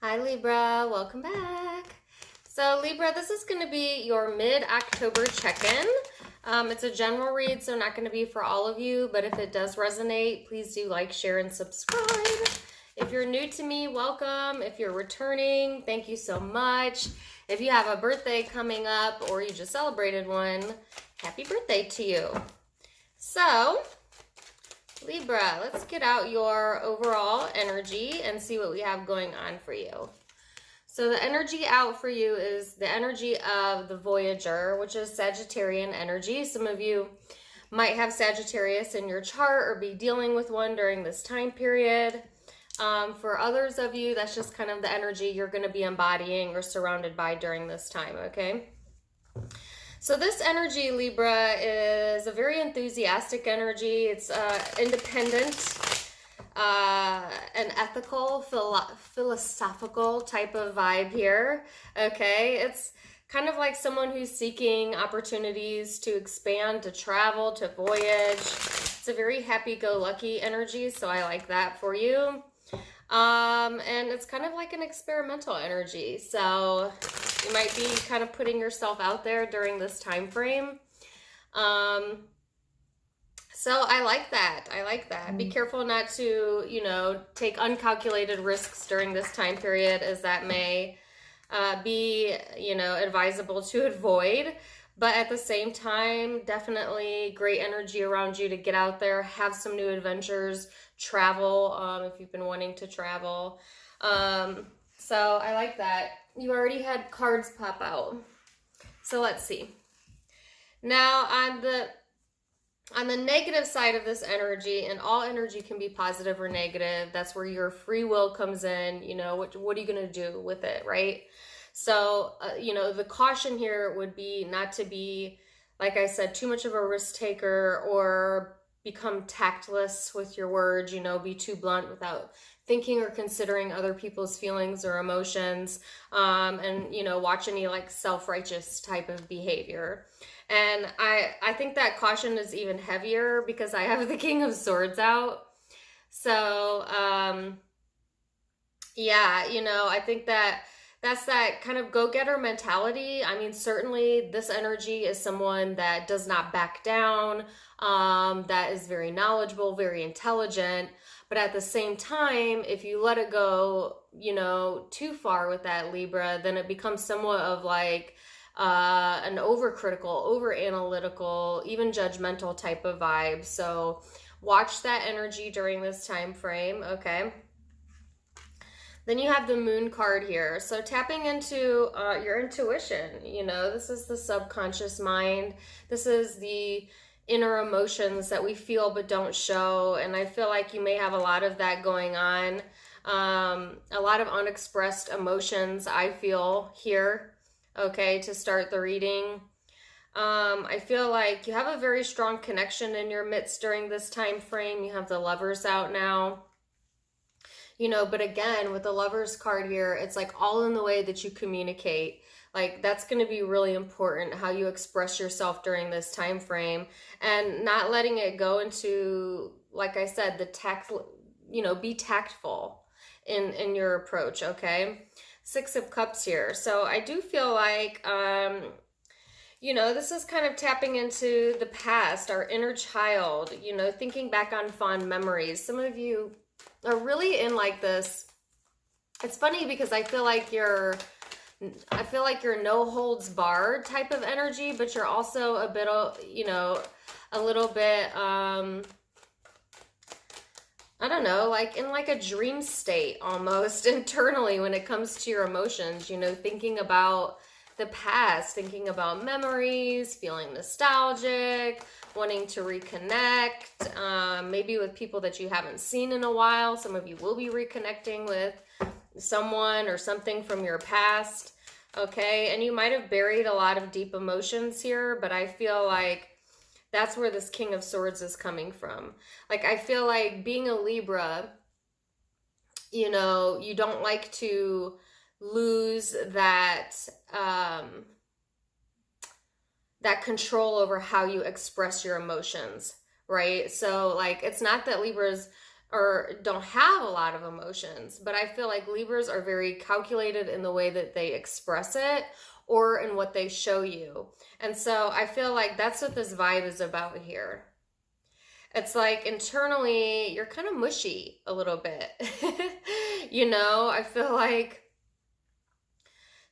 Hi Libra, welcome back. So Libra, this is going to be your mid-October check-in. It's a general read, so not going to be for all of you, but if it does resonate, please do like, share, and subscribe. If you're new to me, welcome. If you're returning, thank you so much. If you have a birthday coming up or you just celebrated one, happy birthday to you. So, Libra, let's get out your overall energy and see what we have going on for you. So the energy out for you is the energy of the Voyager, which is Sagittarian energy. Some of you might have Sagittarius in your chart or be dealing with one during this time period. For others of you, that's just kind of the energy you're going to be embodying or surrounded by during this time, okay? So this energy, Libra, is a very enthusiastic energy. It's independent, an ethical, philosophical type of vibe here, okay? It's kind of like someone who's seeking opportunities to expand, to travel, to voyage. It's a very happy-go-lucky energy, so I like that for you. And it's kind of like an experimental energy, so you might be kind of putting yourself out there during this time frame. So I like that. I like that. Be careful not to, take uncalculated risks during this time period, as that may be, advisable to avoid. But at the same time, definitely great energy around you to get out there, have some new adventures, travel if you've been wanting to travel. So I like that. You already had cards pop out. So let's see. Now on the negative side of this energy, and all energy can be positive or negative, that's where your free will comes in. What are you going to do with it, right? So, the caution here would be not to be, like I said, too much of a risk taker or become tactless with your words, be too blunt without thinking or considering other people's feelings or emotions, and, watch any like self-righteous type of behavior. And I think that caution is even heavier because I have the King of Swords out. So, yeah, I think that's that kind of go-getter mentality. I mean, certainly this energy is someone that does not back down, that is very knowledgeable, very intelligent. But at the same time, if you let it go, too far with that, Libra, then it becomes somewhat of like an overcritical, over-analytical, even judgmental type of vibe. So watch that energy during this time frame, okay? Then you have the Moon card here. So tapping into your intuition, this is the subconscious mind. This is the inner emotions that we feel but don't show. And I feel like you may have a lot of that going on. A lot of unexpressed emotions I feel here, okay, to start the reading. I feel like you have a very strong connection in your midst during this time frame. You have the Lovers out now. But again, with the Lovers card here, it's like all in the way that you communicate. Like that's going to be really important, how you express yourself during this time frame, and not letting it go into, like I said, the tact, be tactful in your approach, okay? Six of Cups here. So I do feel like, this is kind of tapping into the past, our inner child, thinking back on fond memories. Some of you are really in like this. It's funny because I feel like you're no holds barred type of energy, but you're also a bit of, a little bit, I don't know, like in like a dream state almost internally when it comes to your emotions, thinking about the past, thinking about memories, feeling nostalgic, wanting to reconnect, maybe with people that you haven't seen in a while. Some of you will be reconnecting with someone or something from your past, okay? And you might have buried a lot of deep emotions here, but I feel like that's where this King of Swords is coming from. Like, I feel like being a Libra, you don't like to lose that that control over how you express your emotions, right? So like, it's not that Libra's or don't have a lot of emotions, but I feel like Libras are very calculated in the way that they express it or in what they show you. And so I feel like that's what this vibe is about here. It's like internally you're kind of mushy a little bit. You know, I feel like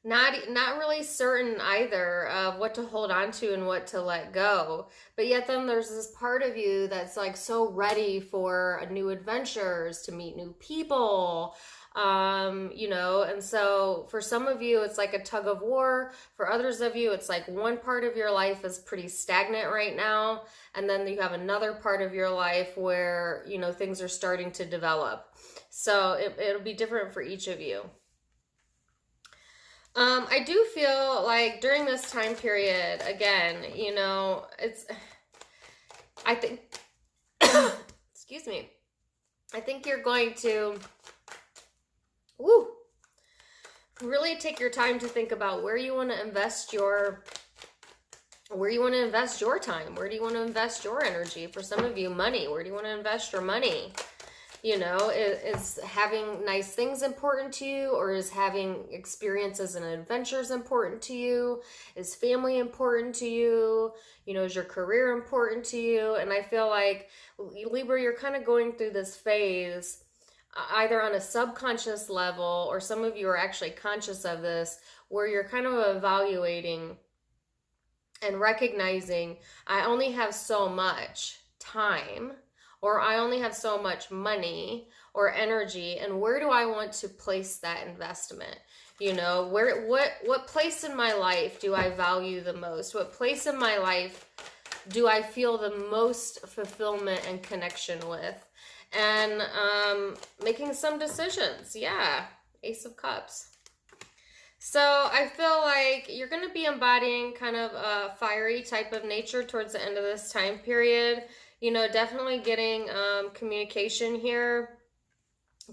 not really certain either of what to hold on to and what to let go. But yet then there's this part of you that's like so ready for new adventures, to meet new people. You know, and so for some of you it's like a tug of war. For others of you it's like one part of your life is pretty stagnant right now, and then you have another part of your life where, you know, things are starting to develop. So it'll be different for each of you. I do feel like during this time period, again, you know, I think, excuse me, I think you're going to, really take your time to think about where you want to invest your time. Where do you want to invest your energy? For some of you, money. Where do you want to invest your money? You know, is having nice things important to you, or is having experiences and adventures important to you? Is family important to you? You know, is your career important to you? And I feel like, Libra, you're kind of going through this phase, either on a subconscious level, or some of you are actually conscious of this, where you're kind of evaluating and recognizing, I only have so much time, or I only have so much money or energy, and where do I want to place that investment? You know, what place in my life do I value the most? What place in my life do I feel the most fulfillment and connection with? And making some decisions. Yeah, Ace of Cups. So I feel like you're going to be embodying kind of a fiery type of nature towards the end of this time period. You know, definitely getting communication here,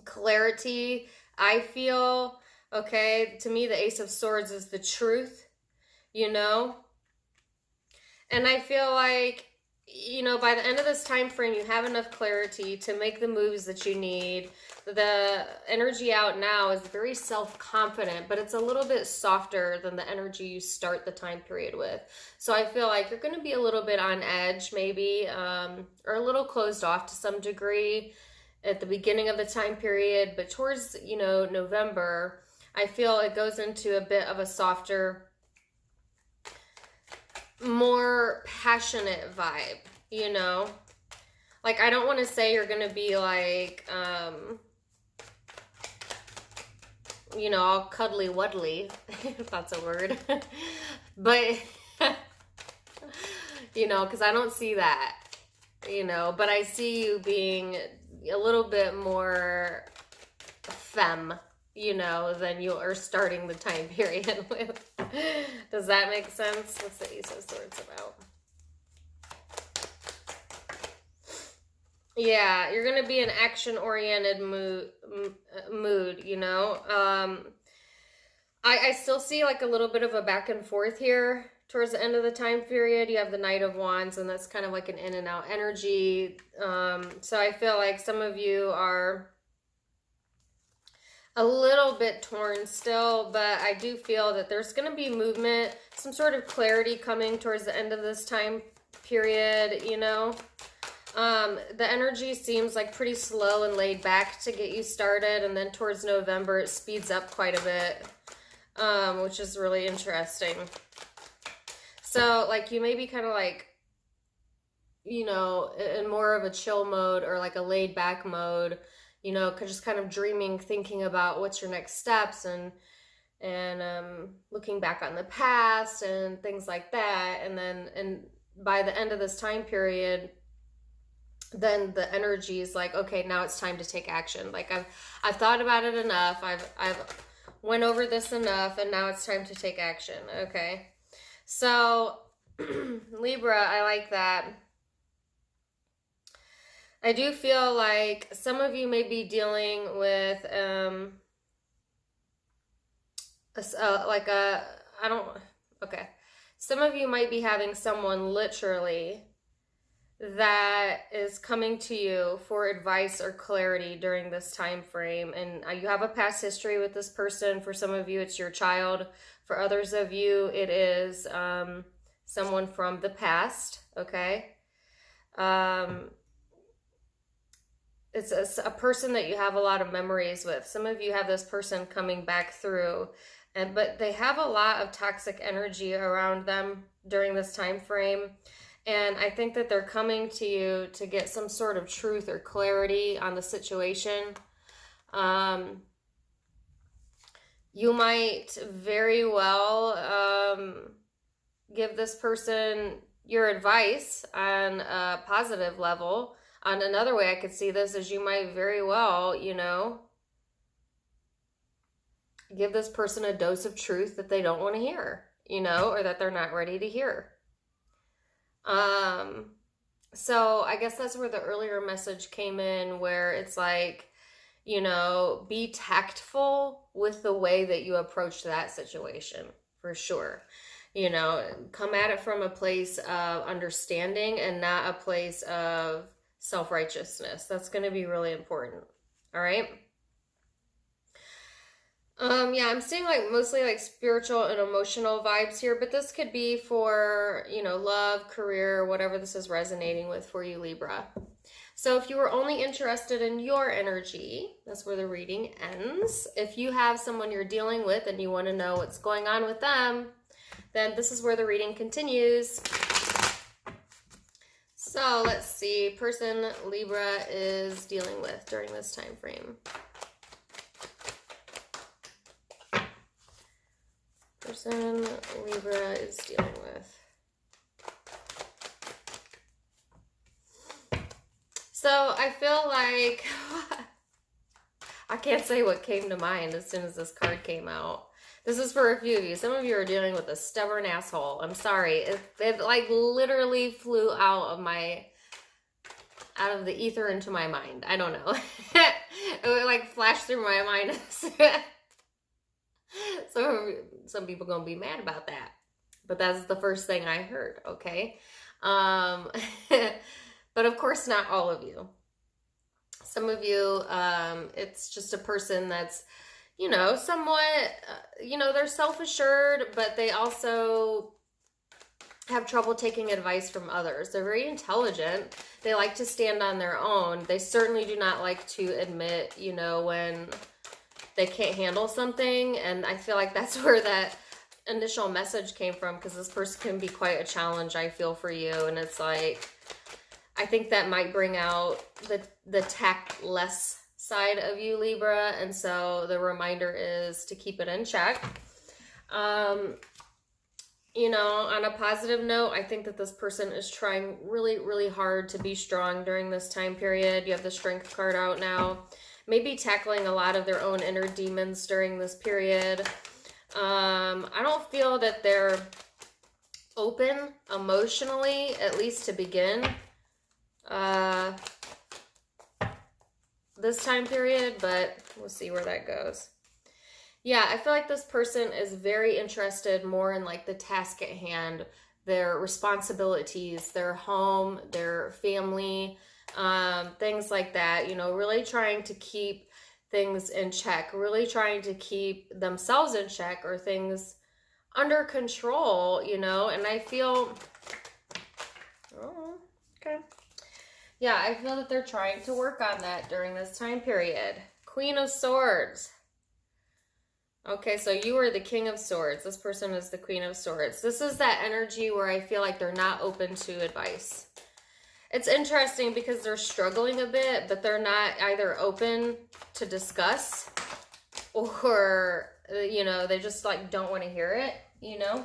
clarity, I feel. Okay, to me, the Ace of Swords is the truth, you know. And I feel like, you know, by the end of this time frame, you have enough clarity to make the moves that you need. The energy out now is very self-confident, but it's a little bit softer than the energy you start the time period with. So I feel like you're going to be a little bit on edge, maybe, or a little closed off to some degree at the beginning of the time period. But towards, you know, November, I feel it goes into a bit of a softer, more passionate vibe, you know. Like, I don't want to say you're going to be like, you know, all cuddly wuddly, if that's a word. But, you know, because I don't see that, you know. But I see you being a little bit more femme, you know, than you are starting the time period with. Does that make sense? What's the Ace of Swords about? Yeah, you're going to be an action-oriented mood, you know. I still see like a little bit of a back and forth here towards the end of the time period. You have the Knight of Wands, and that's kind of like an in and out energy. So I feel like some of you are a little bit torn still, but I do feel that there's going to be movement, some sort of clarity coming towards the end of this time period, you know. The energy seems like pretty slow and laid back to get you started, and then towards November it speeds up quite a bit, which is really interesting. So like you may be kind of like, you know, in more of a chill mode or like a laid back mode, you know, just kind of dreaming, thinking about what's your next steps, and looking back on the past and things like that. And then by the end of this time period, then the energy is like, okay, now it's time to take action. Like I've thought about it enough. I've went over this enough, and now it's time to take action. Okay. So Libra, I like that. I do feel like some of you may be dealing with some of you might be having someone literally that is coming to you for advice or clarity during this time frame. And you have a past history with this person. For some of you, it's your child. For others of you, it is someone from the past, okay? It's a person that you have a lot of memories with. Some of you have this person coming back through, but they have a lot of toxic energy around them during this time frame. And I think that they're coming to you to get some sort of truth or clarity on the situation. You might very well give this person your advice on a positive level. On another way I could see this is you might very well, you know, give this person a dose of truth that they don't want to hear, you know, or that they're not ready to hear. So I guess that's where the earlier message came in, where it's like, you know, be tactful with the way that you approach that situation, for sure. You know, come at it from a place of understanding and not a place of self-righteousness. That's going to be really important. All right. Yeah, I'm seeing like mostly like spiritual and emotional vibes here, but this could be for, you know, love, career, whatever this is resonating with for you, Libra. So if you were only interested in your energy, that's where the reading ends. If you have someone you're dealing with and you want to know what's going on with them, then this is where the reading continues. So let's see, person Libra is dealing with during this time frame. Person Libra is dealing with. So I feel like I can't say what came to mind as soon as this card came out. This is for a few of you. Some of you are dealing with a stubborn asshole. I'm sorry. It like literally flew out of the ether into my mind. I don't know. It like flashed through my mind. So some people gonna be mad about that, but that's the first thing I heard. Okay. But of course not all of you. Some of you, it's just a person that's, you know, somewhat, you know, they're self-assured, but they also have trouble taking advice from others. They're very intelligent. They like to stand on their own. They certainly do not like to admit, you know, when they can't handle something. And I feel like that's where that initial message came from, because this person can be quite a challenge, I feel, for you. And it's like, I think that might bring out the tactless side of you, Libra. And so the reminder is to keep it in check. You know, on a positive note, I think that this person is trying really, really hard to be strong during this time period. You have the Strength card out now. Maybe tackling a lot of their own inner demons during this period. I don't feel that they're open emotionally, at least to begin this time period, but we'll see where that goes. Yeah, I feel like this person is very interested more in like the task at hand, their responsibilities, their home, their family, things like that, you know, really trying to keep things in check, really trying to keep themselves in check or things under control, you know. And I feel, oh, okay. Yeah, I feel that they're trying to work on that during this time period. Queen of Swords. Okay, so you are the King of Swords. This person is the Queen of Swords. This is that energy where I feel like they're not open to advice. It's interesting because they're struggling a bit, but they're not either open to discuss or, you know, they just like don't want to hear it, you know?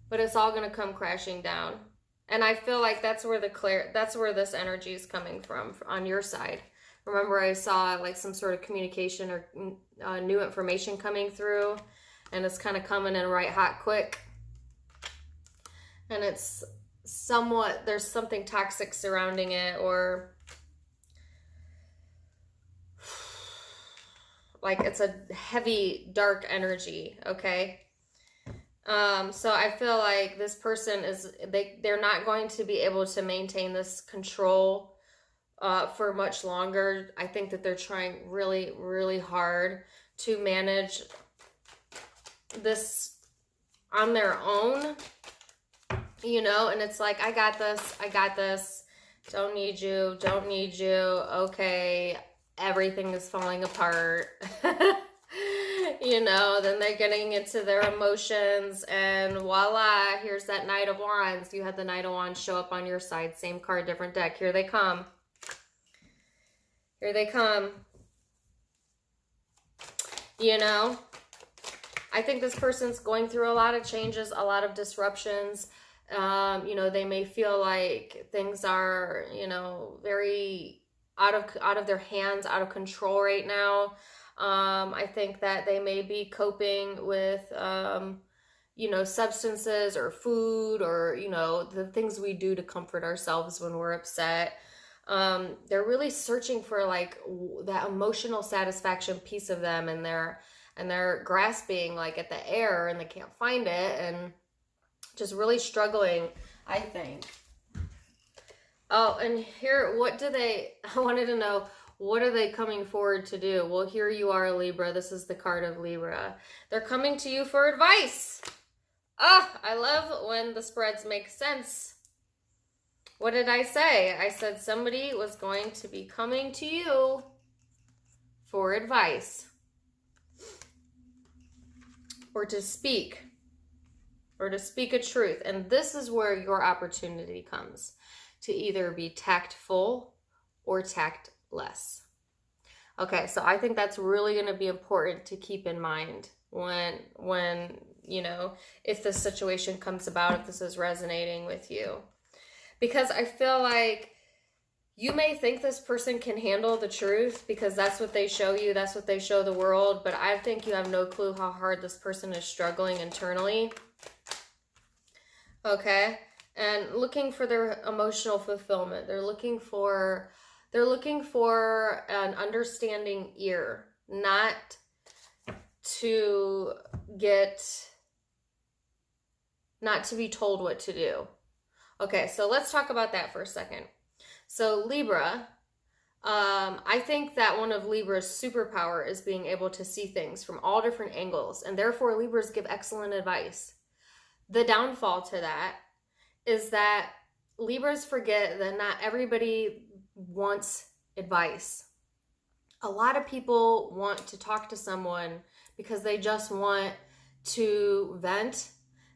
But it's all going to come crashing down. And I feel like that's where that's where this energy is coming from on your side. Remember, I saw like some sort of communication or new information coming through, and it's kind of coming in right hot quick. And it's somewhat, there's something toxic surrounding it, or like it's a heavy, dark energy, okay? So I feel like this person they're not going to be able to maintain this control for much longer. I think that they're trying really, really hard to manage this on their own, you know, and it's like, I got this, don't need you, okay, everything is falling apart. You know, then they're getting into their emotions, and voila, here's that Knight of Wands. You had the Knight of Wands show up on your side. Same card, different deck. Here they come. Here they come. You know, I think this person's going through a lot of changes, a lot of disruptions. You know, they may feel like things are, you know, very out of their hands, out of control right now. I think that they may be coping with, you know, substances or food, or, you know, the things we do to comfort ourselves when we're upset. They're really searching for like that emotional satisfaction piece of them, and they're grasping like at the air, and they can't find it, and just really struggling, I think. Oh, and here, I wanted to know, what are they coming forward to do? Well, here you are, Libra. This is the card of Libra. They're coming to you for advice. I love when the spreads make sense. What did I say? I said somebody was going to be coming to you for advice, or to speak a truth. And this is where your opportunity comes, to either be tactful or tactless. Okay, so I think that's really going to be important to keep in mind when you know, if this situation comes about, if this is resonating with you. Because I feel like you may think this person can handle the truth because that's what they show you, that's what they show the world, but I think you have no clue how hard this person is struggling internally. Okay? And looking for their emotional fulfillment. They're looking for an understanding ear, not to be told what to do. Okay, so let's talk about that for a second. So Libra, I think that one of Libra's superpower is being able to see things from all different angles, and therefore Libras give excellent advice. The downfall to that is that Libras forget that not everybody wants advice. A lot of people want to talk to someone because they just want to vent.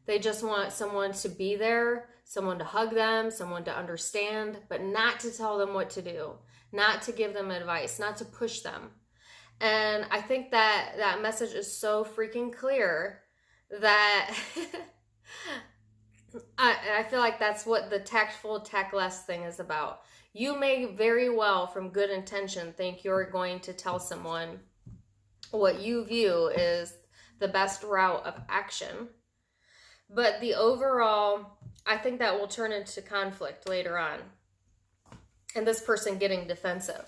They just want someone to be there, someone to hug them, someone to understand, but not to tell them what to do, not to give them advice, not to push them. And I think that that message is so freaking clear that I feel like that's what the tactful, tactless thing is about. You may very well, from good intention, think you're going to tell someone what you view is the best route of action. But the overall, I think that will turn into conflict later on. And this person getting defensive.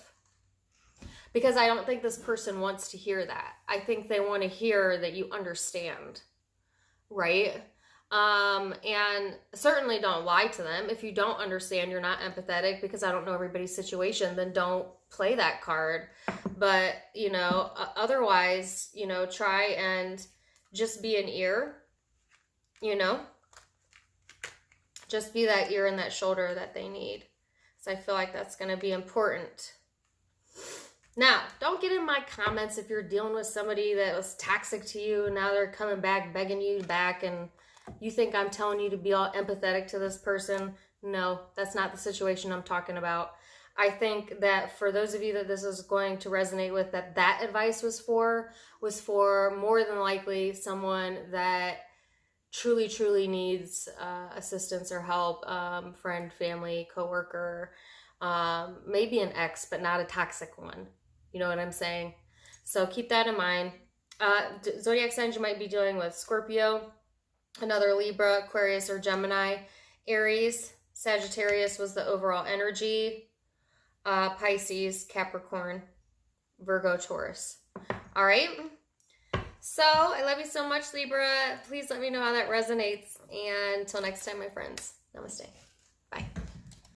Because I don't think this person wants to hear that. I think they want to hear that you understand. Right? And certainly don't lie to them. If you don't understand, you're not empathetic, because I don't know everybody's situation, then don't play that card. But, you know, otherwise, you know, try and just be an ear, you know, just be that ear and that shoulder that they need. So I feel like that's going to be important. Now, don't get in my comments if you're dealing with somebody that was toxic to you, and now they're coming back, begging you back, and you think I'm telling you to be all empathetic to this person. No, that's not the situation I'm talking about. I think that for those of you that this is going to resonate with, that advice was for more than likely someone that truly, truly needs assistance or help, friend, family, coworker, maybe an ex, but not a toxic one. You know what I'm saying? So keep that in mind. Zodiac signs you might be dealing with: Scorpio, another Libra, Aquarius, or Gemini. Aries, Sagittarius was the overall energy. Pisces, Capricorn, Virgo, Taurus. All right. So I love you so much, Libra. Please let me know how that resonates. And until next time, my friends, namaste.